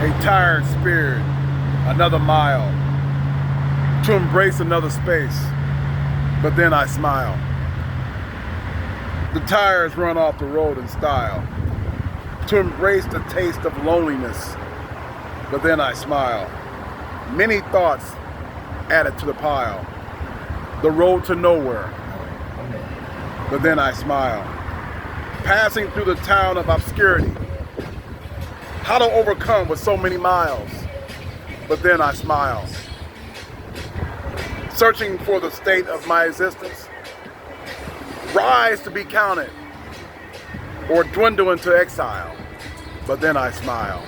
A tired spirit, another mile, to embrace another space, but then I smile. The tires run off the road in style, to embrace the taste of loneliness, but then I smile. Many thoughts added to the pile, the road to nowhere, but then I smile. Passing through the town of obscurity, how to overcome with so many miles, but then I smile. Searching for the state of my existence, rise to be counted, or dwindle into exile, but then I smile.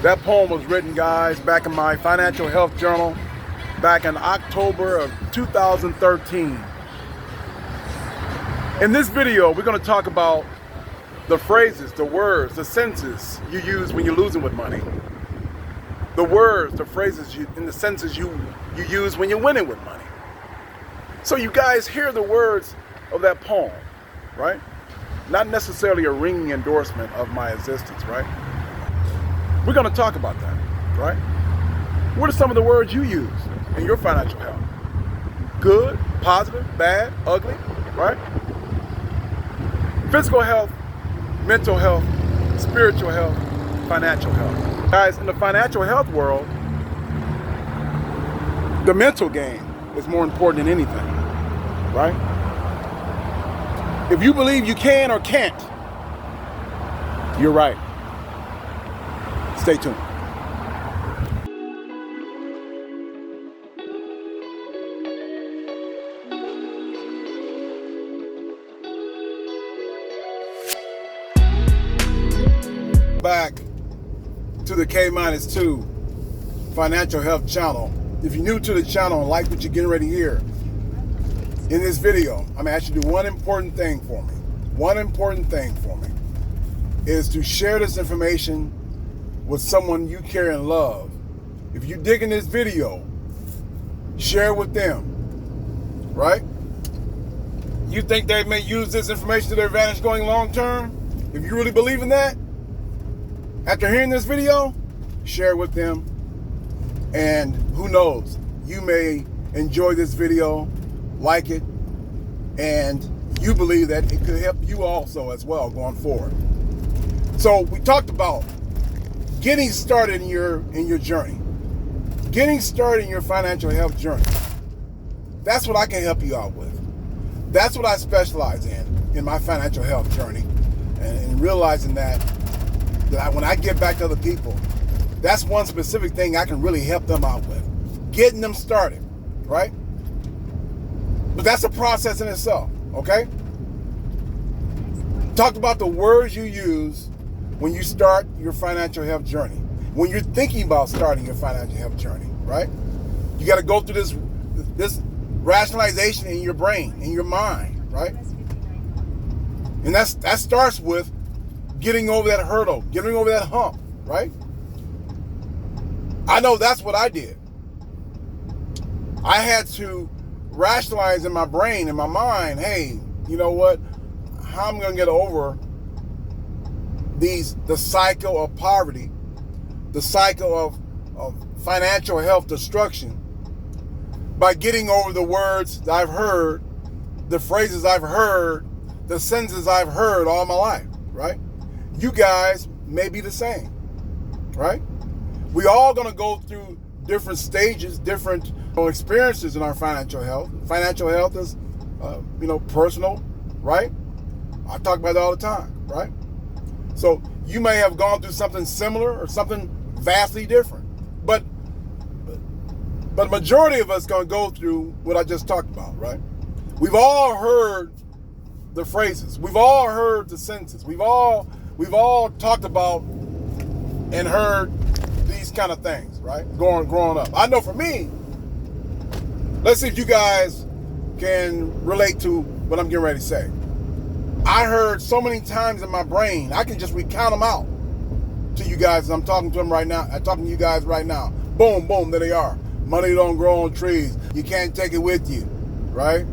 That poem was written, guys, back in my financial health journal, back in October of 2013. In this video, we're going to talk about the phrases, the words, the sentences you use when you're losing with money. The words, the phrases, and the sentences you use when you're winning with money. So you guys hear the words of that poem, right? Not necessarily a ringing endorsement of my existence, right? We're going to talk about that, right? What are some of the words you use in your financial health? Good, positive, bad, ugly, right? Physical health, mental health, spiritual health, financial health. Guys, in the financial health world, the mental game is more important than anything, right? If you believe you can or can't, you're right. Stay tuned. Back to the K-2 financial health channel. If you're new to the channel and like what you're getting ready to hear, in this video, I'm gonna ask you to do one important thing for me. One important thing for me is to share this information with someone you care and love. If you're digging this video, share it with them, right? You think they may use this information to their advantage going long term? If you really believe in that, after hearing this video, share it with them. And who knows, you may enjoy this video, like it, and you believe that it could help you also as well going forward. So we talked about getting started in your journey, getting started in your financial health journey. That's what I can help you out with. That's what I specialize in my financial health journey, and realizing that when I give back to other people, that's one specific thing I can really help them out with, getting them started, right? But that's a process in itself, okay? Talked about the words you use when you start your financial health journey, when you're thinking about starting your financial health journey, right? You got to go through this rationalization in your brain, in your mind, right? And that starts with getting over that hurdle, getting over that hump, right? I know that's what I did. I had to rationalize in my brain, in my mind, hey, you know what? How am I going to get over the cycle of poverty, the cycle of financial health destruction, by getting over the words that I've heard, the phrases I've heard, the sentences I've heard all my life, right? You guys may be the same, right? We all going to go through different stages, different experiences in our financial health. Financial health is, personal, right? I talk about it all the time, right? So you may have gone through something similar or something vastly different, but majority of us going to go through what I just talked about, right? We've all heard the phrases. We've all heard the sentences. We've all talked about and heard these kind of things, right? Growing up. I know for me, let's see if you guys can relate to what I'm getting ready to say. I heard so many times in my brain, I can just recount them out to you guys as I'm talking to them right now. I'm talking to you guys right now. Boom, boom, there they are. Money don't grow on trees. You can't take it with you, right?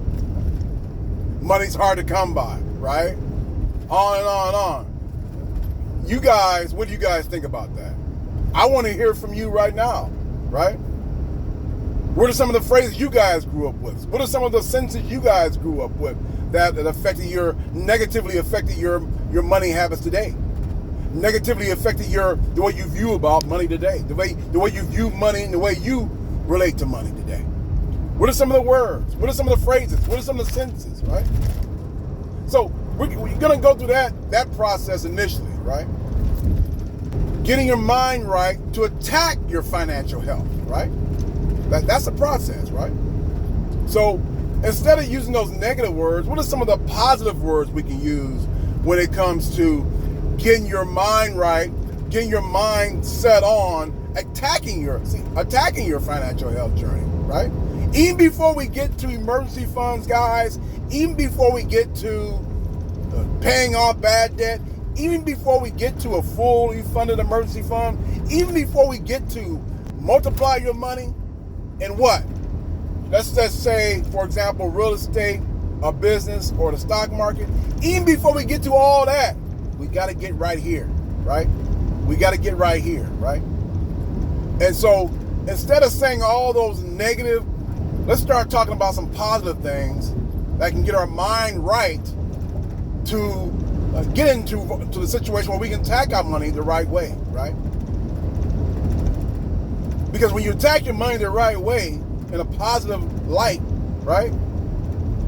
Money's hard to come by, right? On and on and on. You guys, what do you guys think about that? I want to hear from you right now, right? What are some of the phrases you guys grew up with? What are some of the sentences you guys grew up with that negatively affected your money habits today? Negatively affected the way you view about money today, the way you view money and the way you relate to money today. What are some of the words? What are some of the phrases? What are some of the sentences, right? So we're going to go through that process initially, right? Getting your mind right to attack your financial health, right? That's the process, right? So instead of using those negative words, what are some of the positive words we can use when it comes to getting your mind right, getting your mind set on attacking your financial health journey, right? Even before we get to emergency funds, guys, even before we get to paying off bad debt, even before we get to a fully funded emergency fund, even before we get to multiply your money in what? Let's just say, for example, real estate, a business, or the stock market. Even before we get to all that, we got to get right here, right? We got to get right here, right? And so instead of saying all those negative, let's start talking about some positive things that can get our mind right to get into the situation where we can attack our money the right way, right? Because when you attack your money the right way, in a positive light, right?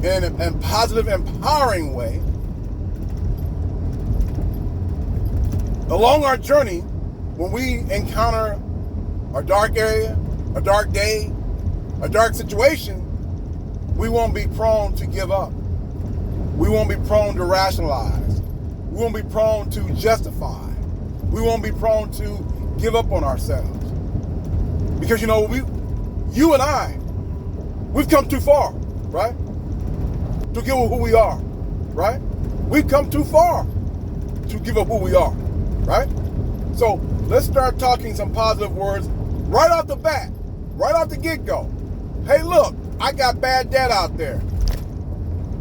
In a positive, empowering way, along our journey, when we encounter a dark area, a dark day, a dark situation, we won't be prone to give up. We won't be prone to rationalize. We won't be prone to justify. We won't be prone to give up on ourselves. Because, you know, you and I, we've come too far, right? To give up who we are, right? We've come too far to give up who we are, right? So let's start talking some positive words right off the bat, right off the get-go. Hey, look, I got bad debt out there.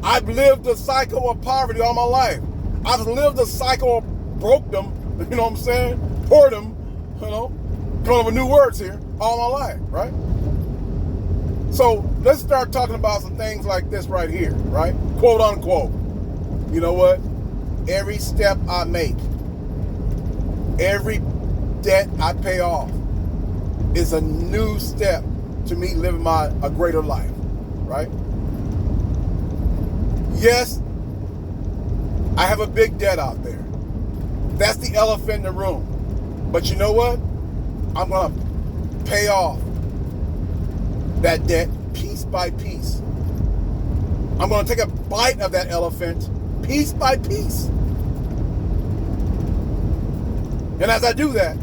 I've lived the cycle of poverty all my life. I've lived the cycle of brokedom, you know what I'm saying? Whoredom, you know, coming up with new words here, all my life, right? So let's start talking about some things like this right here, right? Quote unquote. You know what? Every step I make, every debt I pay off is a new step to me living a greater life, right? Yes, I have a big debt out there. That's the elephant in the room. But you know what? I'm going to pay off that debt piece by piece. I'm going to take a bite of that elephant piece by piece. And as I do that,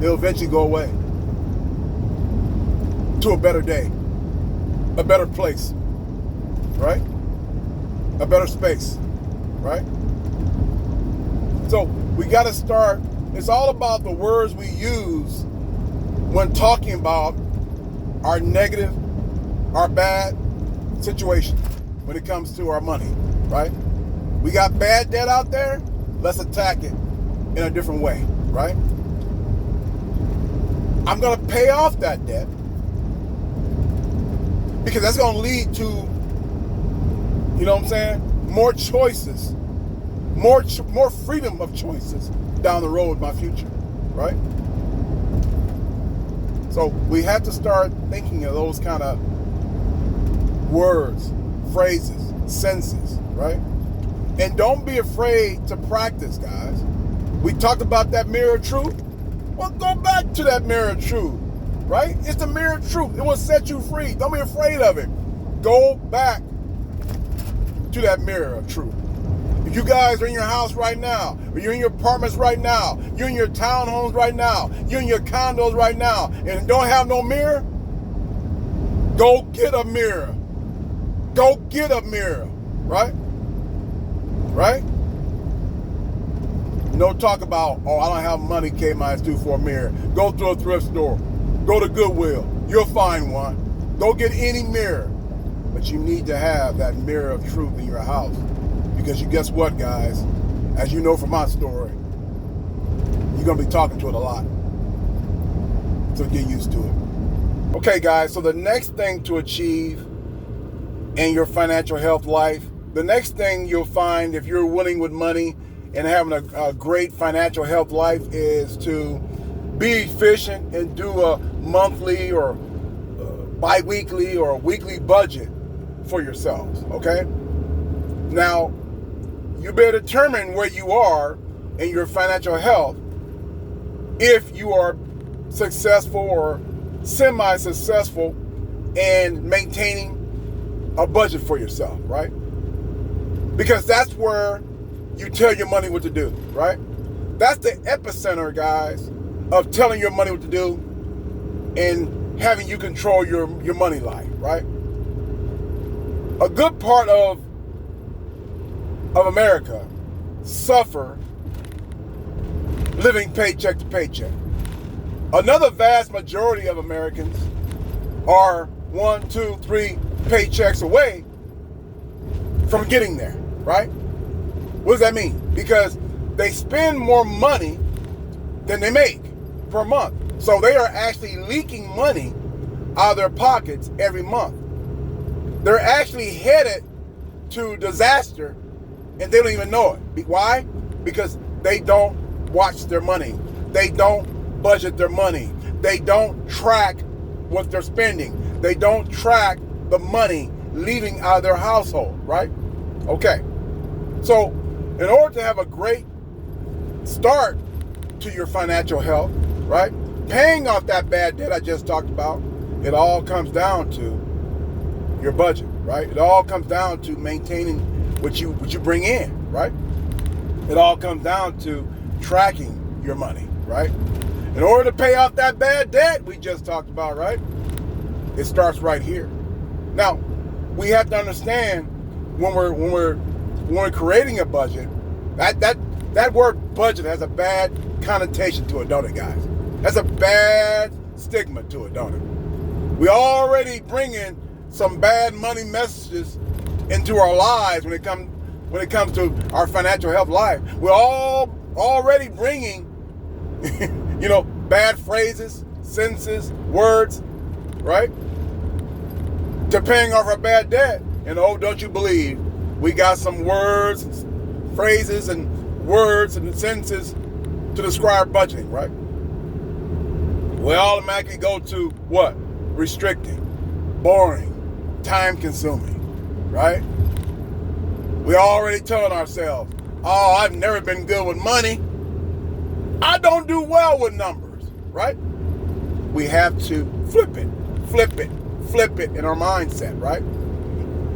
it'll eventually go away to a better day, a better place, right? A better space, right? So we got to start. It's all about the words we use when talking about our negative, our bad situation when it comes to our money, right? We got bad debt out there. Let's attack it in a different way, right? I'm going to pay off that debt because that's going to lead to, you know what I'm saying, more choices, more freedom of choices down the road in my future, right? So we have to start thinking of those kind of words, phrases, sentences, right? And don't be afraid to practice, guys. We talked about that mirror of truth. Well, go back to that mirror of truth, right? It's the mirror of truth. It will set you free. Don't be afraid of it. Go back to that mirror of truth. If you guys are in your house right now, or you're in your apartments right now, you're in your townhomes right now, you're in your condos right now, and don't have no mirror, go get a mirror. Go get a mirror, right? Right? No talk about, oh, I don't have money, Kminustwo, for a mirror. Go to a thrift store. Go to Goodwill. You'll find one. Go get any mirror. But you need to have that mirror of truth in your house. Because you guess what, guys? As you know from my story, you you're going to be talking to it a lot. So get used to it. Okay, guys, so the next thing to achieve in your financial health life, the next thing you'll find if you're winning with money and having a great financial health life is to be efficient and do a monthly or bi-weekly or weekly budget for yourselves, okay? Now, you better determine where you are in your financial health if you are successful or semi-successful in maintaining a budget for yourself, right? Because that's where you tell your money what to do, right? That's the epicenter, guys, of telling your money what to do and having you control your money life, right? A good part of America suffer living paycheck to paycheck. Another vast majority of Americans are 1, 2, 3 paychecks away from getting there, right? What does that mean? Because they spend more money than they make per month. So they are actually leaking money out of their pockets every month. They're actually headed to disaster and they don't even know it. Why? Because they don't watch their money. They don't budget their money. They don't track what they're spending. They don't track the money leaving out of their household, right? Okay. So in order to have a great start to your financial health, right? Paying off that bad debt I just talked about, it all comes down to your budget, right? It all comes down to maintaining what you bring in, right? It all comes down to tracking your money, right? In order to pay off that bad debt we just talked about, right? It starts right here. Now, we have to understand when we're creating a budget, that word budget has a bad connotation to it, don't it, guys? That's a bad stigma to it, don't it? We already bringing some bad money messages into our lives when it comes to our financial health life. We're all already bringing bad phrases, sentences, words, right? To paying off our bad debt. And oh, don't you believe we got some words, phrases, and words and sentences to describe budgeting, right? We automatically go to what? Restricting, boring, time-consuming, right? We're already telling ourselves, oh, I've never been good with money. I don't do well with numbers, right? We have to flip it in our mindset, right?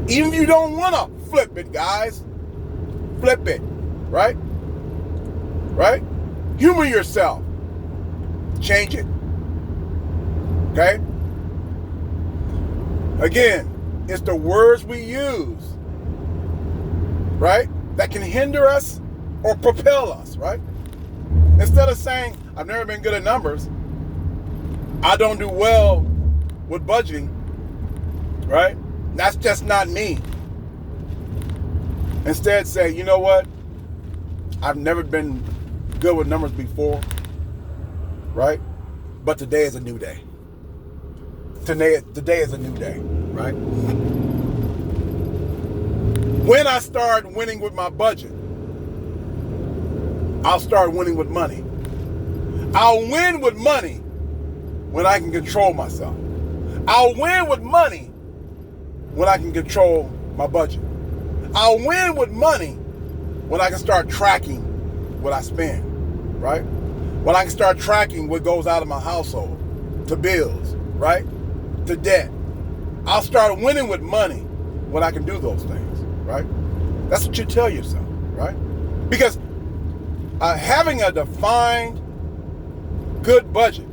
Even if you don't want to flip it, guys, flip it, right? Right? Humor yourself. Change it. Okay? Again, it's the words we use, right, that can hinder us or propel us, right? Instead of saying, I've never been good at numbers, I don't do well with budgeting, right? That's just not me. Instead say, you know what? I've never been good with numbers before, right? But today is a new day. Today is a new day, right? When I start winning with my budget, I'll start winning with money. I'll win with money when I can control myself. I'll win with money when I can control my budget. I'll win with money when I can start tracking what I spend, right? When I can start tracking what goes out of my household to bills, right? To debt. I'll start winning with money when I can do those things, right? That's what you tell yourself, right? Because having a defined good budget.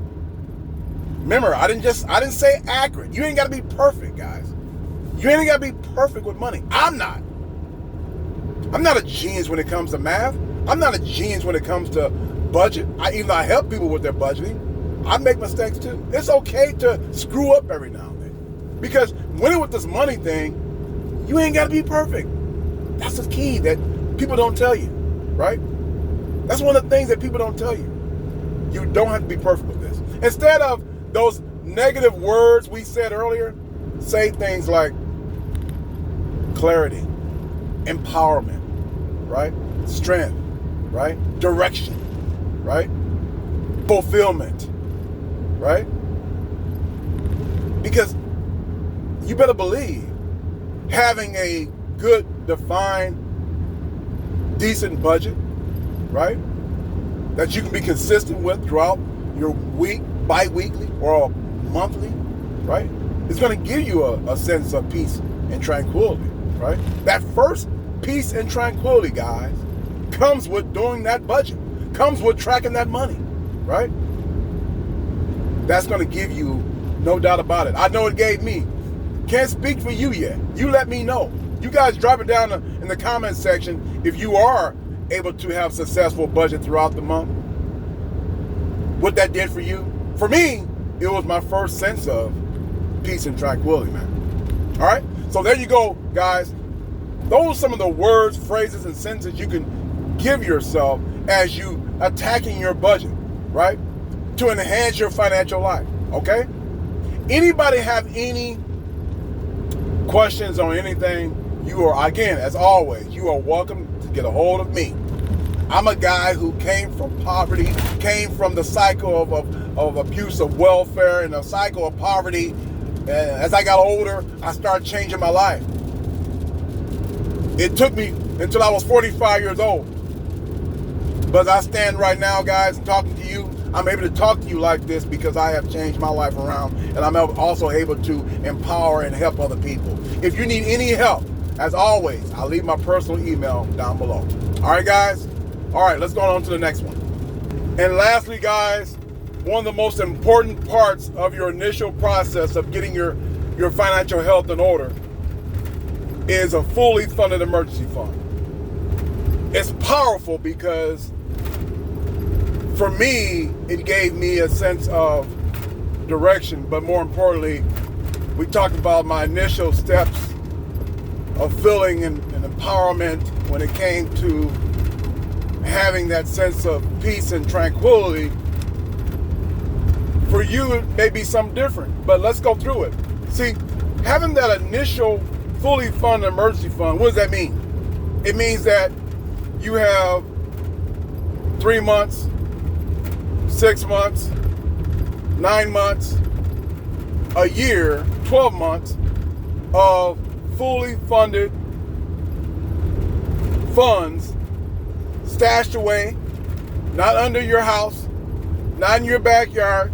Remember, I didn't say accurate. You ain't got to be perfect, guys. You ain't got to be perfect with money. I'm not a genius when it comes to math. I'm not a genius when it comes to budget. Even though I help people with their budgeting, I make mistakes too. It's okay to screw up every now and then. Because winning with this money thing, you ain't got to be perfect. That's the key that people don't tell you, right? That's one of the things that people don't tell you. You don't have to be perfect with this. Instead of those negative words we said earlier, say things like clarity, empowerment, right? Strength, right? Direction, right? Fulfillment, right? Because you better believe having a good, defined, decent budget, right? That you can be consistent with throughout your week, bi-weekly, or monthly, right? It's going to give you a sense of peace and tranquility, right? That first peace and tranquility, guys, comes with doing that budget, comes with tracking that money, right? That's going to give you no doubt about it. I know it gave me. Can't speak for you yet. You let me know. You guys drop it down in the comment section if you are able to have successful budget throughout the month. What that did for you. For me, it was my first sense of peace and tranquility, man. All right? So there you go, guys. Those are some of the words, phrases, and sentences you can give yourself as you attacking your budget, right? To enhance your financial life, okay? Anybody have any questions on anything? You are, again, as always, you are welcome to get a hold of me. I'm a guy who came from poverty, came from the cycle of abuse of welfare and the cycle of poverty. And as I got older, I started changing my life. It took me until I was 45 years old. But as I stand right now, guys, and talking to you, I'm able to talk to you like this because I have changed my life around, and I'm also able to empower and help other people. If you need any help, as always, I'll leave my personal email down below. All right, guys? All right, let's go on to the next one. And lastly, guys, one of the most important parts of your initial process of getting your financial health in order is a fully funded emergency fund. It's powerful because for me, it gave me a sense of direction, but more importantly, we talked about my initial steps of feeling and empowerment when it came to having that sense of peace and tranquility. For you, it may be something different, but let's go through it. See, having that initial fully funded emergency fund, what does that mean? It means that you have 3 months, 6 months, 9 months, a year, 12 months of fully funded funds stashed away, not under your house, not in your backyard,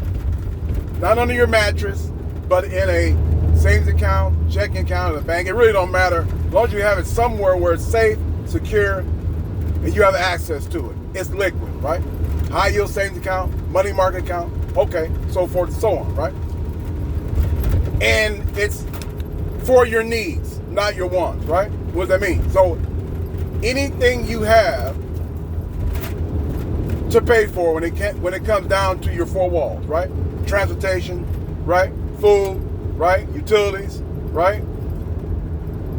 not under your mattress, but in a savings account, checking account, in a bank. It really don't matter as long as you have it somewhere where it's safe, secure, and you have access to it. It's liquid, right? High yield savings account, money market account, okay, so forth and so on, right? And it's for your needs, not your wants, right? What does that mean? So anything you have to pay for when it comes down to your four walls, right? Transportation, right? Food, right? Utilities, right?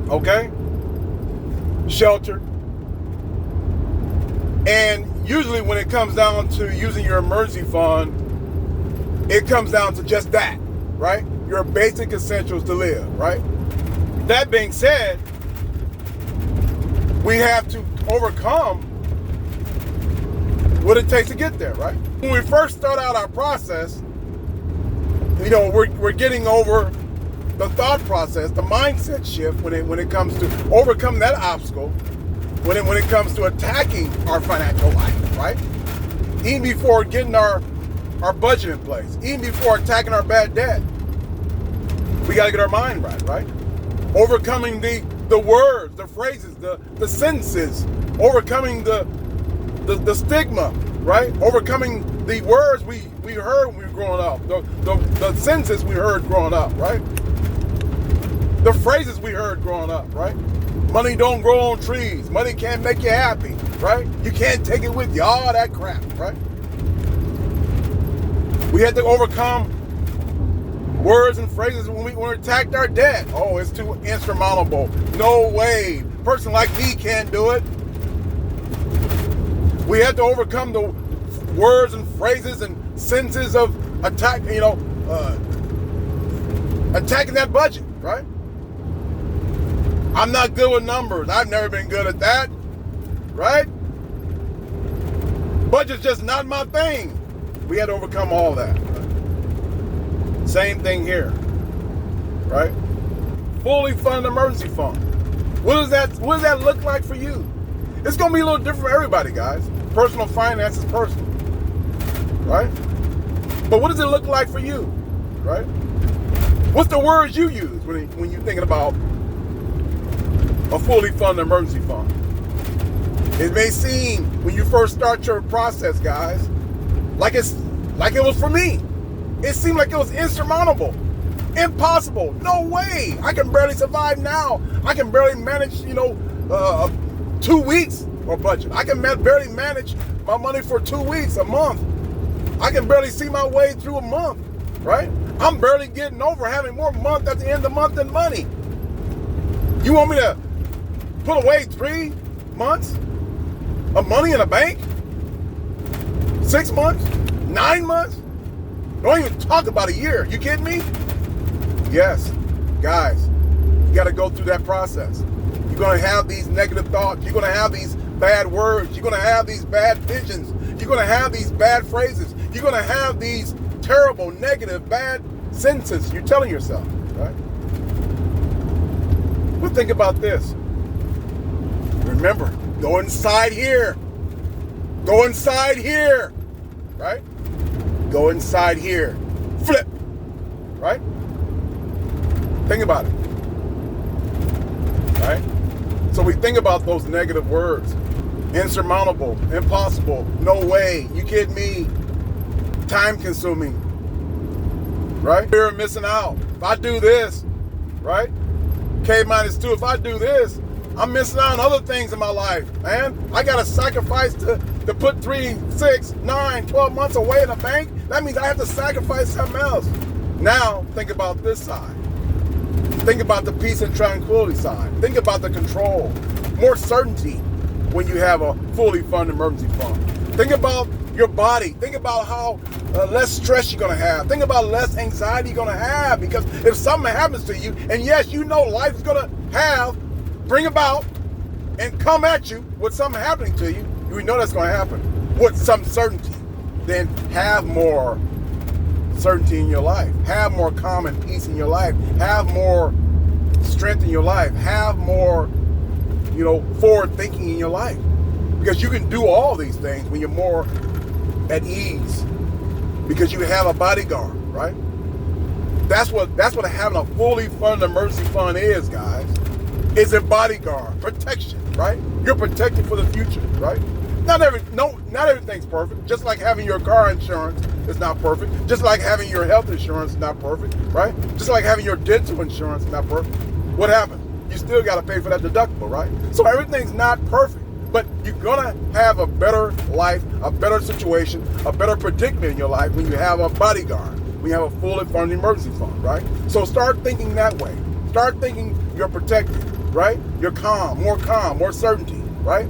Okay? Shelter. And usually when it comes down to using your emergency fund, it comes down to just that, right? Your basic essentials to live, right? That being said, we have to overcome what it takes to get there, right? When we first start out our process, you know, we're getting over the thought process, the mindset shift when it comes to overcome that obstacle, when it comes to attacking our financial life, right? Even before getting our budget in place, even before attacking our bad debt, we got to get our mind right? Overcoming the words, the phrases, the sentences, overcoming the stigma, right? Overcoming the words we heard when we were growing up, the sentences we heard growing up, right? The phrases we heard growing up, right? Money don't grow on trees. Money can't make you happy, right? You can't take it with you. All that crap, right? We had to overcome words and phrases when we attacked our debt. Oh, it's too insurmountable. No way. A person like me can't do it. We had to overcome the words and phrases and sentences of attack, attacking that budget, right? I'm not good with numbers. I've never been good at that, right? Budget's just not my thing. We had to overcome all that. Right? Same thing here, right? Fully funded emergency fund. What does that look like for you? It's gonna be a little different for everybody, guys. Personal finance is personal, right? But what does it look like for you, right? What's the words you use when you're thinking about a fully funded emergency fund? It may seem when you first start your process, guys, like it was for me. It seemed like it was insurmountable, impossible. No way. I can barely survive now. I can barely manage, 2 weeks or budget. I can barely manage my money for 2 weeks, a month. I can barely see my way through a month, right? I'm barely getting over having more month at the end of the month than money. You want me to put away 3 months of money in a bank? 6 months? 9 months? Don't even talk about a year. You kidding me? Yes, guys, you got to go through that process. You're going to have these negative thoughts. You're going to have these bad words. You're going to have these bad visions. You're going to have these bad phrases. You're going to have these terrible, negative, bad sentences you're telling yourself, right? But think about this. Remember, go inside here. Go inside here, right? Go inside here. Flip, right? Think about it, right? So we think about those negative words. Insurmountable, impossible, no way, you kidding me, time consuming, right? Fear of missing out. If I do this, right? K-2, if I do this, I'm missing out on other things in my life, man. I got to sacrifice to put 3, 6, 9, 12 months away in a bank. That means I have to sacrifice something else. Now, think about this side. Think about the peace and tranquility side. Think about the control, more certainty when you have a fully funded emergency fund. Think about your body. Think about how less stress you're going to have. Think about less anxiety you're going to have, because if something happens to you, and yes, you know life is going to bring about and come at you with something happening to you, you know that's going to happen with some certainty. Then have more certainty in your life. Have more calm and peace in your life. Have more strength in your life. Have more, forward thinking in your life. Because you can do all these things when you're more at ease, because you have a bodyguard, right? That's what having a fully funded emergency fund is, guys. It's a bodyguard, protection, right? You're protected for the future, right? Not everything's perfect. Just like having your car insurance is not perfect. Just like having your health insurance is not perfect, right? Just like having your dental insurance is not perfect. What happens? You still got to pay for that deductible, right? So everything's not perfect, but you're gonna have a better life, a better situation, a better predicament in your life when you have a bodyguard, when you have a fully funded emergency fund, right? So start thinking that way. Start thinking you're protected, right? You're calm, more certainty, right?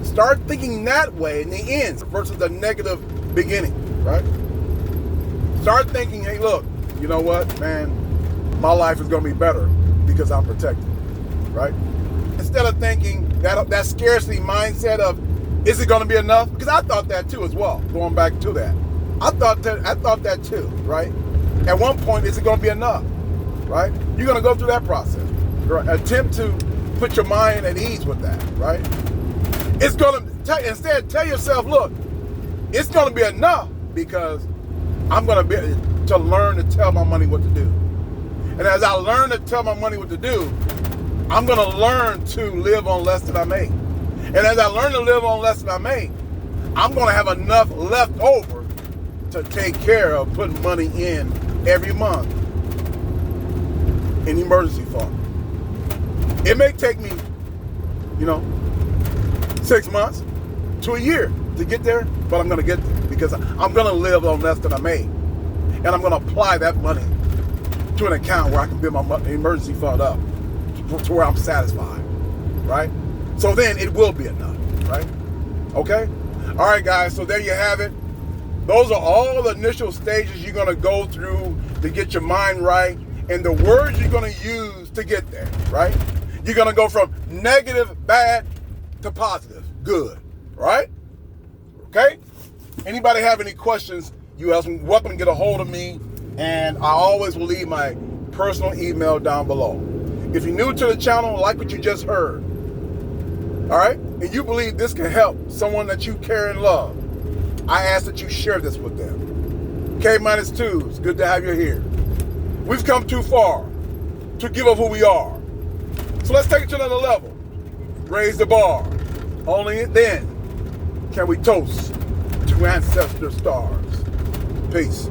Start thinking that way in the end versus the negative beginning, right? Start thinking, hey, look, you know what, man, my life is going to be better because I'm protected, right? Instead of thinking that scarcity mindset of, is it going to be enough? Because I thought that too as well, going back to that. I thought that too, right? At one point, is it going to be enough, right? You're going to go through that process. Attempt to put your mind at ease with that, right? It's going to, instead tell yourself, look, it's going to be enough because I'm going to be to learn to tell my money what to do. And as I learn to tell my money what to do, I'm going to learn to live on less than I make. And as I learn to live on less than I make, I'm going to have enough left over to take care of putting money in every month in emergency fund. It may take me, 6 months to a year to get there, but I'm going to get there because I'm going to live on less than I make. And I'm going to apply that money to an account where I can build my emergency fund up to where I'm satisfied, right? So then it will be enough, right? Okay? All right, guys, so there you have it. Those are all the initial stages you're going to go through to get your mind right, and the words you're going to use to get there, right? You're going to go from negative, bad, to positive, good, right? Okay? Anybody have any questions, you are welcome to get a hold of me, and I always will leave my personal email down below. If you're new to the channel, like what you just heard, all right, and you believe this can help someone that you care and love, I ask that you share this with them. K-2, it's good to have you here. We've come too far to give up who we are. So let's take it to another level. Raise the bar. Only then can we toast to ancestor stars. Peace.